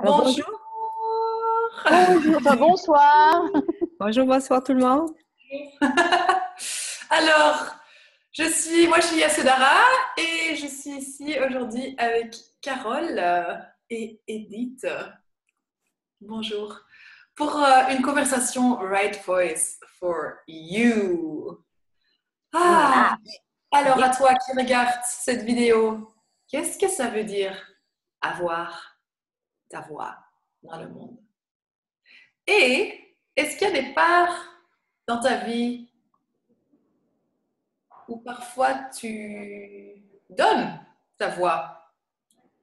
Alors, Bonjour. bonjour, bonsoir. Bonjour, bonsoir tout le monde. Alors, moi je suis Yasudara et je suis ici aujourd'hui avec Carole et Edith. Bonjour. Pour une conversation Right Voice for You. Ah, alors à toi qui regardes cette vidéo, qu'est-ce que ça veut dire avoir ta voix dans le monde? Et est-ce qu'il y a des parts dans ta vie où parfois tu donnes ta voix,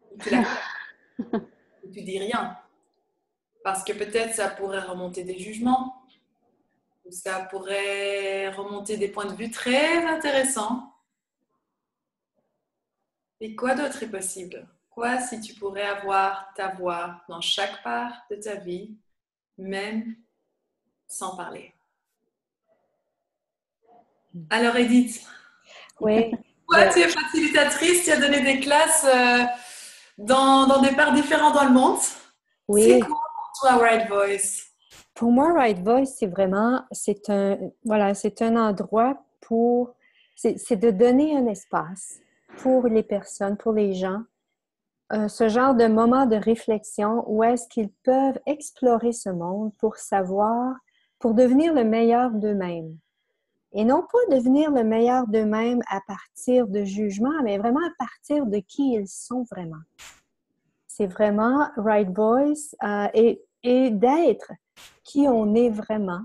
où tu la cales, où tu dis rien? Parce que peut-être ça pourrait remonter des jugements, ou ça pourrait remonter des points de vue très intéressants. Et quoi d'autre est possible? Quoi si tu pourrais avoir ta voix dans chaque part de ta vie, même sans parler? Alors Edith, Oui, toi tu es facilitatrice, tu as donné des classes dans des parts différentes dans le monde. C'est oui. quoi pour toi Right Voice? Pour moi, Right Voice, c'est un endroit c'est de donner un espace pour les personnes, pour les gens, ce genre de moment de réflexion où est-ce qu'ils peuvent explorer ce monde pour savoir, pour devenir le meilleur d'eux-mêmes. Et non pas devenir le meilleur d'eux-mêmes à partir de jugements, mais vraiment à partir de qui ils sont vraiment. C'est vraiment Right Voice et d'être qui on est vraiment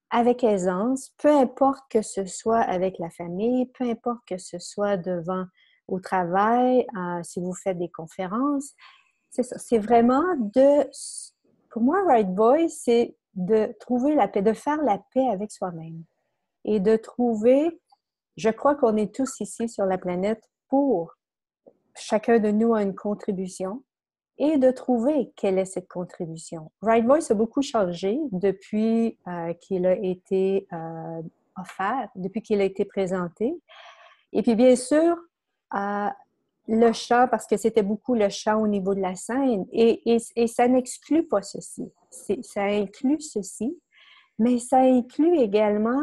avec aisance, peu importe que ce soit avec la famille, peu importe que ce soit devant au travail, si vous faites des conférences. C'est ça. C'est vraiment pour moi, Right Voice, c'est de trouver la paix, de faire la paix avec soi-même et de trouver, je crois qu'on est tous ici sur la planète pour chacun de nous a une contribution et de trouver quelle est cette contribution. Right Voice a beaucoup changé depuis qu'il a été offert, depuis qu'il a été présenté. Et puis bien sûr, le chant, parce que c'était beaucoup le chant au niveau de la scène, et ça n'exclut pas ceci. Ça inclut ceci, mais ça inclut également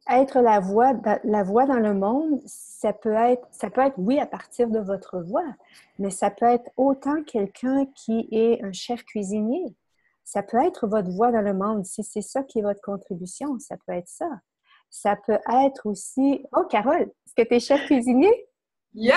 être la voix dans le monde, ça peut être, oui, à partir de votre voix, mais ça peut être autant quelqu'un qui est un chef cuisinier. Ça peut être votre voix dans le monde, si c'est ça qui est votre contribution, ça peut être ça. Ça peut être aussi... Oh, Carole, est-ce que tu es chef cuisinier? Yeah!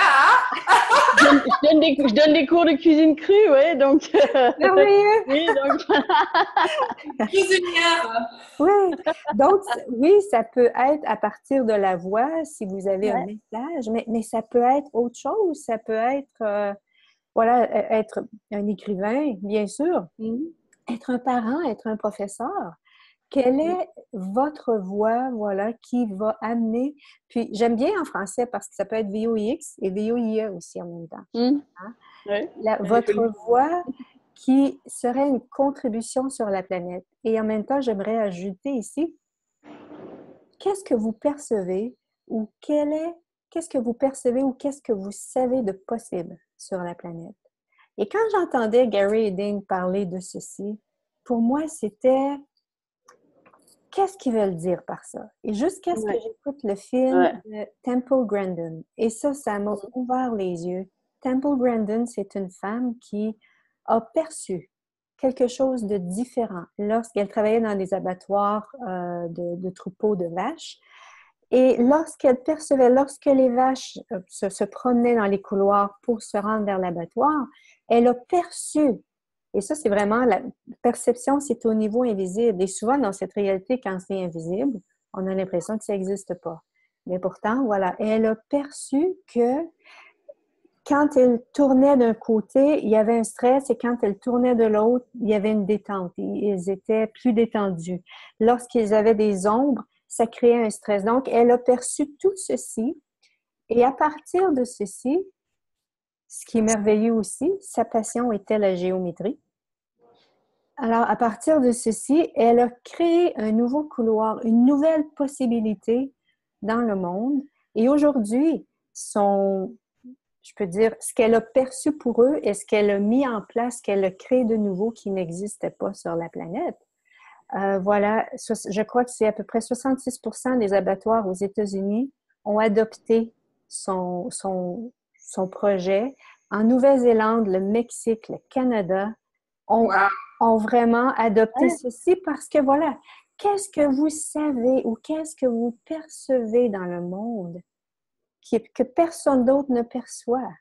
Je donne des cours de cuisine crue, ouais, donc... Merveilleux! Oui, donc... Cuisinière! Oui, donc oui, ça peut être à partir de la voix, si vous avez un message, mais ça peut être autre chose. Ça peut être, être un écrivain, bien sûr, être un parent, être un professeur. Quelle est votre voix, voilà, qui va amener... Puis, j'aime bien en français parce que ça peut être VOIX et VOIE aussi en même temps. Ouais. Votre voix qui serait une contribution sur la planète. Et en même temps, j'aimerais ajouter ici, qu'est-ce que vous percevez ou qu'est-ce que vous percevez ou qu'est-ce que vous savez de possible sur la planète? Et quand j'entendais Gary et Dane parler de ceci, pour moi, c'était qu'est-ce qu'ils veulent dire par ça? Et jusqu'à ce que j'écoute le film de Temple Grandin, et ça m'a ouvert les yeux. Temple Grandin, c'est une femme qui a perçu quelque chose de différent lorsqu'elle travaillait dans des abattoirs de troupeaux de vaches. Et lorsqu'elle percevait, lorsque les vaches se promenaient dans les couloirs pour se rendre vers l'abattoir, elle a perçu. Et ça, c'est vraiment la perception, c'est au niveau invisible. Et souvent, dans cette réalité, quand c'est invisible, on a l'impression que ça n'existe pas. Mais pourtant, voilà, elle a perçu que quand elle tournait d'un côté, il y avait un stress et quand elle tournait de l'autre, il y avait une détente. Ils étaient plus détendus. Lorsqu'ils avaient des ombres, ça créait un stress. Donc, elle a perçu tout ceci. Et à partir de ceci, ce qui est merveilleux aussi, sa passion était la géométrie. Alors, à partir de ceci, elle a créé un nouveau couloir, une nouvelle possibilité dans le monde. Et aujourd'hui, je peux dire, ce qu'elle a perçu pour eux et ce qu'elle a mis en place, ce qu'elle a créé de nouveau qui n'existait pas sur la planète. Voilà, je crois que c'est à peu près 66% des abattoirs aux États-Unis ont adopté son projet. En Nouvelle-Zélande, le Mexique, le Canada ont vraiment adopté ceci parce que voilà, qu'est-ce que vous savez ou qu'est-ce que vous percevez dans le monde que personne d'autre ne perçoit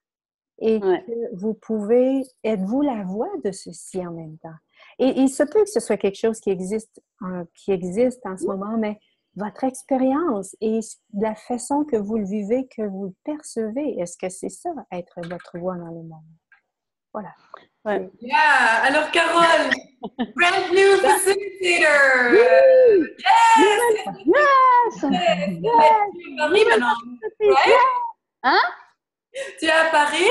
et que vous pouvez, êtes-vous la voix de ceci en même temps? Et il se peut que ce soit quelque chose qui existe en ce moment, mais votre expérience et la façon que vous le vivez, que vous le percevez, est-ce que c'est ça, être votre voix dans le monde? Voilà. Ouais. Yeah! Alors, Carole, brand new facilitator! Yes! Yes! Tu es à Paris maintenant, right? Hein? Tu es à Paris?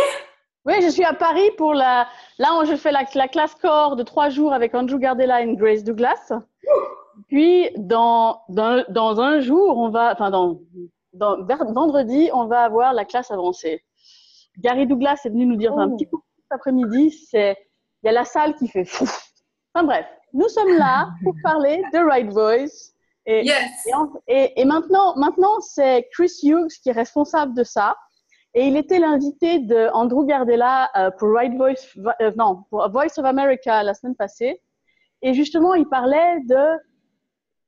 Oui, je suis à Paris pour là où je fais la classe corps de 3 jours avec Andrew Gardella et Grace Douglas. Puis, dans un jour, vers vendredi, on va avoir la classe avancée. Gary Douglas est venu nous dire un petit coup cet après-midi, il y a la salle qui fait fou. Enfin bref, nous sommes là pour parler de Right Voice. Et maintenant, c'est Chris Hughes qui est responsable de ça. Et il était l'invité de Andrew Gardella pour Voice of America la semaine passée. Et justement, il parlait de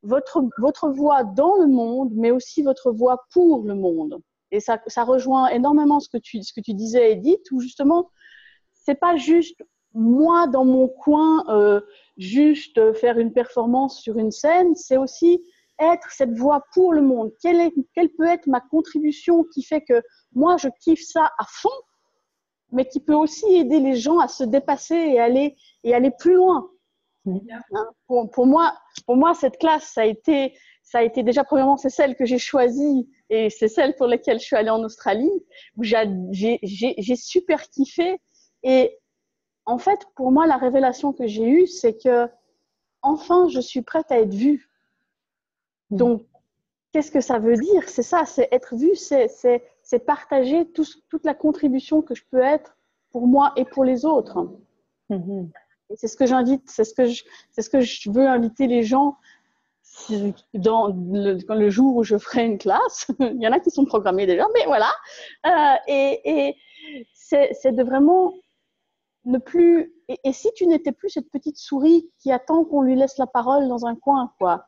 votre voix dans le monde, mais aussi votre voix pour le monde. Et ça rejoint énormément ce que tu disais, Edith, où justement, c'est pas juste moi dans mon coin, juste faire une performance sur une scène, c'est aussi être cette voix pour le monde. Quelle peut être ma contribution qui fait que moi, je kiffe ça à fond, mais qui peut aussi aider les gens à se dépasser et aller plus loin. Hein? Pour moi, cette classe, ça a été déjà, premièrement, c'est celle que j'ai choisie et c'est celle pour laquelle je suis allée en Australie, où j'ai super kiffé. Et en fait, pour moi, la révélation que j'ai eue, c'est que enfin, je suis prête à être vue. Donc, qu'est-ce que ça veut dire? C'est ça, c'est être vue, c'est partager toute la contribution que je peux être pour moi et pour les autres. Mm-hmm. Et c'est ce que j'invite, c'est ce que je veux inviter les gens dans le jour où je ferai une classe. Il y en a qui sont programmés déjà, mais voilà. Et c'est de vraiment ne plus. Et si tu n'étais plus cette petite souris qui attend qu'on lui laisse la parole dans un coin, quoi.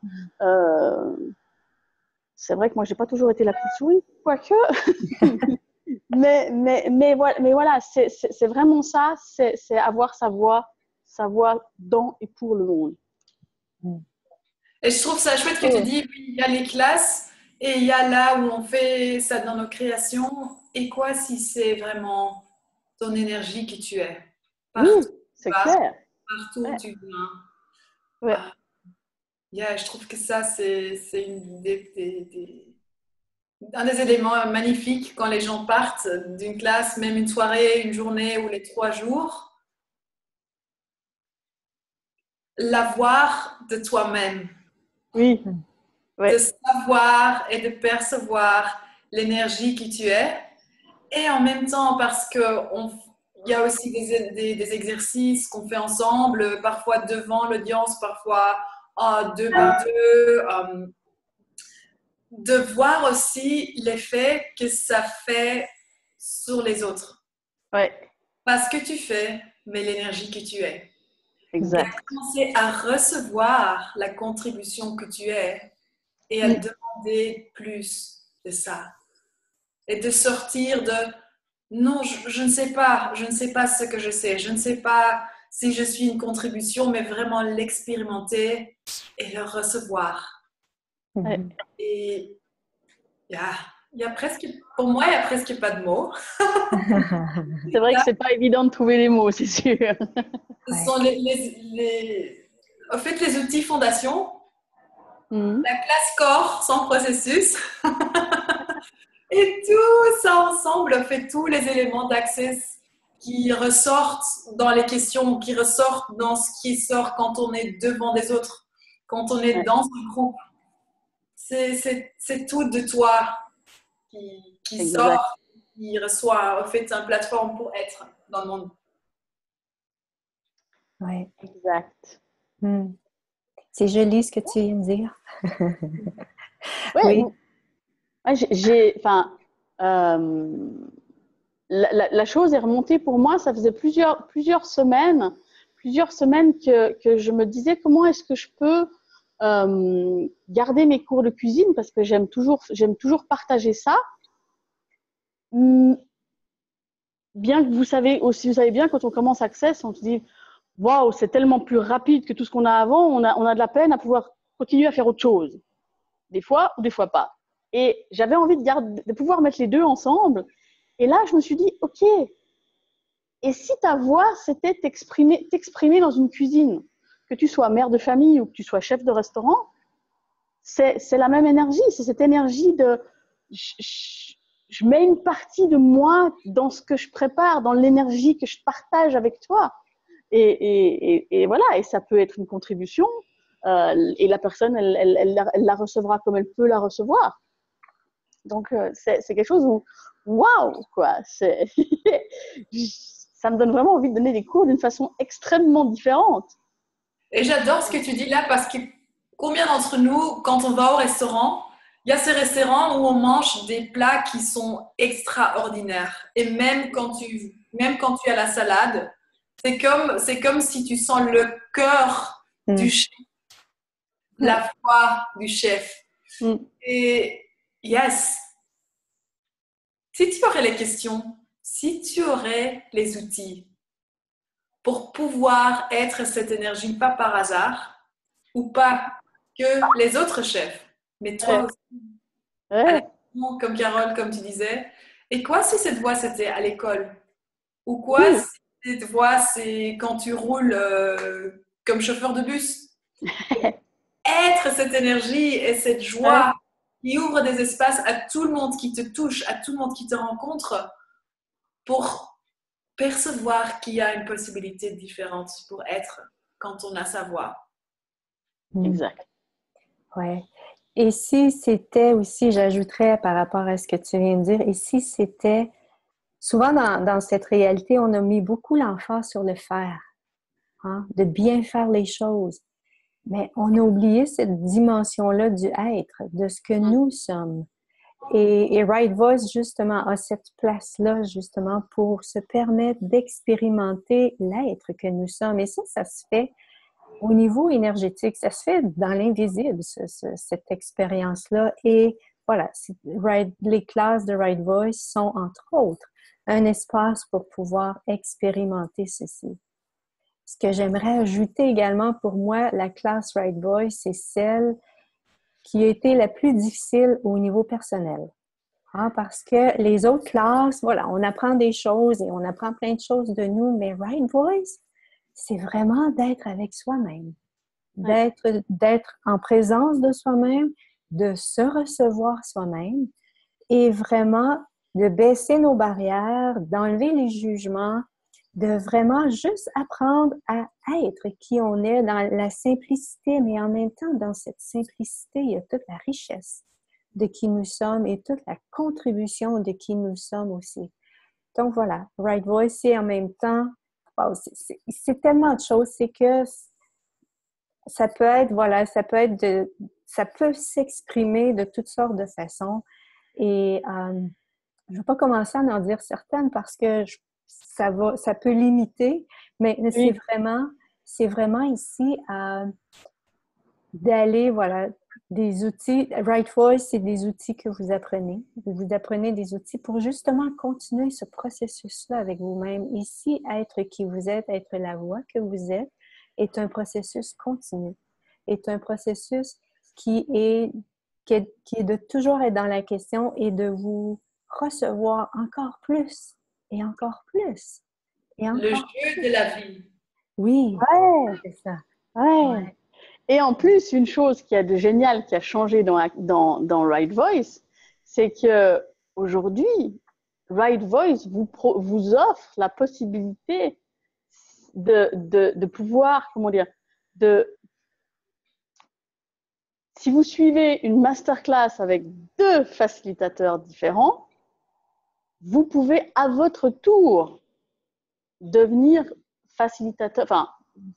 C'est vrai que moi, j'ai pas toujours été la petite souris, quoique. mais voilà, c'est vraiment ça, c'est avoir sa voix dans et pour le monde. Et je trouve ça chouette que tu dis, oui, il y a les classes et il y a là où on fait ça dans nos créations. Et quoi si c'est vraiment ton énergie que tu es? Oui, c'est clair. Partout où tu viens. Ouais. Je trouve que ça, c'est un des éléments magnifiques quand les gens partent d'une classe, même une soirée, une journée ou les 3 jours. L'avoir de toi-même. Oui. Ouais. De savoir et de percevoir l'énergie qui tu es. Et en même temps, parce qu'il y a aussi des exercices qu'on fait ensemble, parfois devant l'audience, parfois 2 par 2. De voir aussi l'effet que ça fait sur les autres. Ouais. Pas ce que tu fais, mais l'énergie que tu es. Exact. Et à commencer à recevoir la contribution que tu es et à demander plus de ça. Et de sortir de non, je ne sais pas ce que je sais, je ne sais pas si je suis une contribution, mais vraiment l'expérimenter et le recevoir. Ouais. Et pour moi, il n'y a presque pas de mots. C'est vrai que c'est pas évident de trouver les mots, c'est sûr. Ce sont en fait, les outils fondation, la classe corps sans processus, et tout ça ensemble fait tous les éléments d'accès qui ressortent dans les questions, qui ressortent dans ce qui sort quand on est devant des autres, quand on est dans un groupe. C'est tout de toi qui sort, qui reçoit, en fait, une plateforme pour être dans le monde. Oui. Exact. C'est joli ce que tu viens de dire. Ouais, Oui. enfin, la chose est remontée pour moi. Ça faisait plusieurs semaines que je me disais comment est-ce que je peux garder mes cours de cuisine parce que j'aime toujours partager ça. Bien que vous savez bien, quand on commence Access, on se dit waouh, c'est tellement plus rapide que tout ce qu'on a avant. On a de la peine à pouvoir continuer à faire autre chose, des fois ou des fois pas. Et j'avais envie de pouvoir mettre les deux ensemble. Et là, je me suis dit, ok, et si ta voix, c'était t'exprimer dans une cuisine, que tu sois mère de famille ou que tu sois chef de restaurant, c'est la même énergie. C'est cette énergie de je mets une partie de moi dans ce que je prépare, dans l'énergie que je partage avec toi. Et voilà, et ça peut être une contribution. Et la personne, elle la recevra comme elle peut la recevoir. Donc, c'est quelque chose où, waouh, quoi. Ça me donne vraiment envie de donner des cours d'une façon extrêmement différente. Et j'adore ce que tu dis là parce que combien d'entre nous, quand on va au restaurant, il y a ces restaurants où on mange des plats qui sont extraordinaires. Et même quand tu as la salade, c'est comme si tu sens le cœur du chef, la foi du chef. Et yes, si tu aurais les questions, si tu aurais les outils pour pouvoir être cette énergie, pas par hasard, ou pas que les autres chefs, mais toi aussi, comme Carole, comme tu disais. Et quoi si cette voix, c'était à l'école? Ou quoi si cette voix, c'est quand tu roules comme chauffeur de bus? Être cette énergie et cette joie qui ouvre des espaces à tout le monde qui te touche, à tout le monde qui te rencontre pour percevoir qu'il y a une possibilité différente pour être quand on a sa voix. Exact. Ouais. Et si c'était aussi, j'ajouterais par rapport à ce que tu viens de dire, et si c'était, souvent dans cette réalité, on a mis beaucoup l'emphase sur le faire, hein, de bien faire les choses. Mais on a oublié cette dimension-là du être, de ce que nous sommes. Et Right Voice, justement, a cette place-là, justement, pour se permettre d'expérimenter l'être que nous sommes. Et ça se fait au niveau énergétique, ça se fait dans l'invisible, cette expérience-là. Et voilà, les classes de Right Voice sont, entre autres, un espace pour pouvoir expérimenter ceci. Ce que j'aimerais ajouter également pour moi, la classe Right Voice, c'est celle qui a été la plus difficile au niveau personnel. Hein, parce que les autres classes, voilà, on apprend des choses et on apprend plein de choses de nous, mais Right Voice, c'est vraiment d'être avec soi-même, d'être en présence de soi-même, de se recevoir soi-même et vraiment de baisser nos barrières, d'enlever les jugements, de vraiment juste apprendre à être qui on est dans la simplicité, mais en même temps, dans cette simplicité, il y a toute la richesse de qui nous sommes et toute la contribution de qui nous sommes aussi. Donc voilà, Right Voice, c'est en même temps, wow, c'est tellement de choses, c'est que ça peut être, voilà, ça peut s'exprimer de toutes sortes de façons. Et je ne vais pas commencer à en dire certaines parce que ça peut limiter, mais c'est vraiment ici d'aller, voilà, des outils. Right Voice, c'est des outils que vous apprenez. Vous apprenez des outils pour justement continuer ce processus-là avec vous-même. Ici, être qui vous êtes, être la voix que vous êtes, est un processus continu, est un processus qui est de toujours être dans la question et de vous recevoir encore plus et encore plus. Et encore le jeu de la vie. Oui, c'est ça. Ouais. Et en plus, une chose qui a de génial, qui a changé dans Right Voice, c'est que aujourd'hui, Right Voice vous offre la possibilité de pouvoir, comment dire, si vous suivez une masterclass avec 2 facilitateurs différents, vous pouvez à votre tour devenir facilitateur, enfin,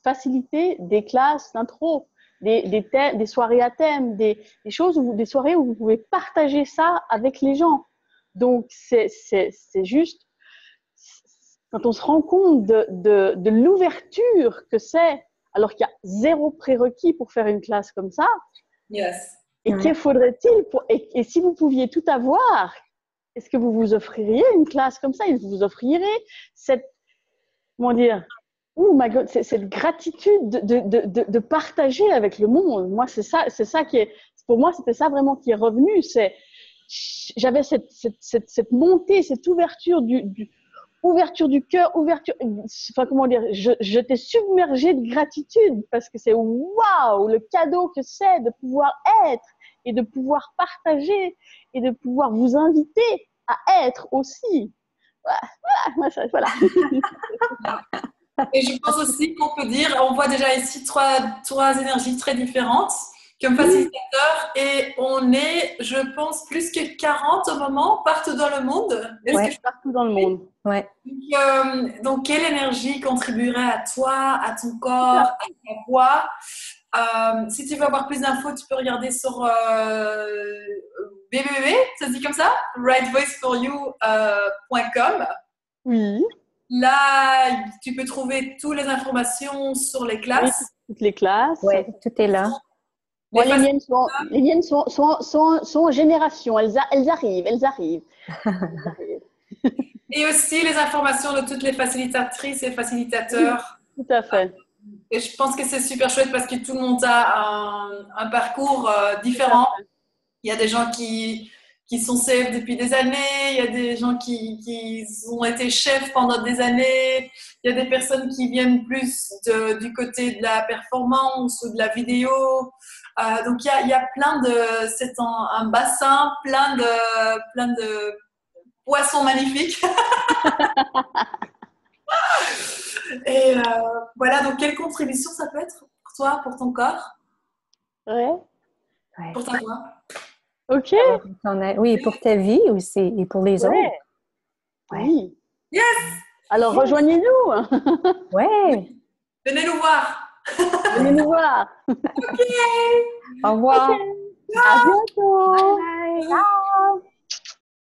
faciliter des classes d'intro, des soirées à thème, des choses, des soirées où vous pouvez partager ça avec les gens. Donc, c'est juste, quand on se rend compte de l'ouverture que c'est, alors qu'il y a zéro prérequis pour faire une classe comme ça, Yes. et qu'il faudrait-il, et si vous pouviez tout avoir, est-ce que vous vous offririez une classe comme ça? Vous vous offririez cette, comment dire, oh my God, cette gratitude de partager avec le monde. Moi, c'est ça qui est, pour moi, c'était ça vraiment qui est revenu. J'avais cette montée, cette ouverture ouverture du cœur, enfin comment dire, j'étais submergée de gratitude parce que c'est waouh, le cadeau que c'est de pouvoir être et de pouvoir partager et de pouvoir vous inviter à être aussi. Voilà. Et je pense aussi qu'on peut dire, on voit déjà ici trois énergies très différentes comme facilitateur et on est, je pense, plus que 40 au moment, partout dans le monde. Partout dans le monde. Ouais. Donc, quelle énergie contribuerait à toi, à ton corps, à ta voix? Si tu veux avoir plus d'infos, tu peux regarder sur www, ça se dit comme ça, rightvoiceforyou.com. Oui. Là, tu peux trouver toutes les informations sur les classes. Oui, toutes les classes. Oui, tout est là. Moi, les miennes sont en génération. Elles arrivent. Et aussi les informations de toutes les facilitatrices et facilitateurs. Oui, tout à fait. Et je pense que c'est super chouette parce que tout le monde a un parcours différent. Il y a des gens qui sont chefs depuis des années, il y a des gens qui ont été chefs pendant des années, il y a des personnes qui viennent plus du côté de la performance ou de la vidéo. Donc il y a plein de, c'est un bassin plein de poissons magnifiques. Et voilà, donc quelle contribution ça peut être pour toi, pour ton corps? Ouais. Pour ta voix? Ok. Oui, pour ta vie aussi et pour les autres. Ouais. Oui. Yes! Alors, rejoignez-nous. Ouais. Venez nous voir. Venez nous voir. Ok. Au revoir. Okay. À bientôt. Bye. Ciao.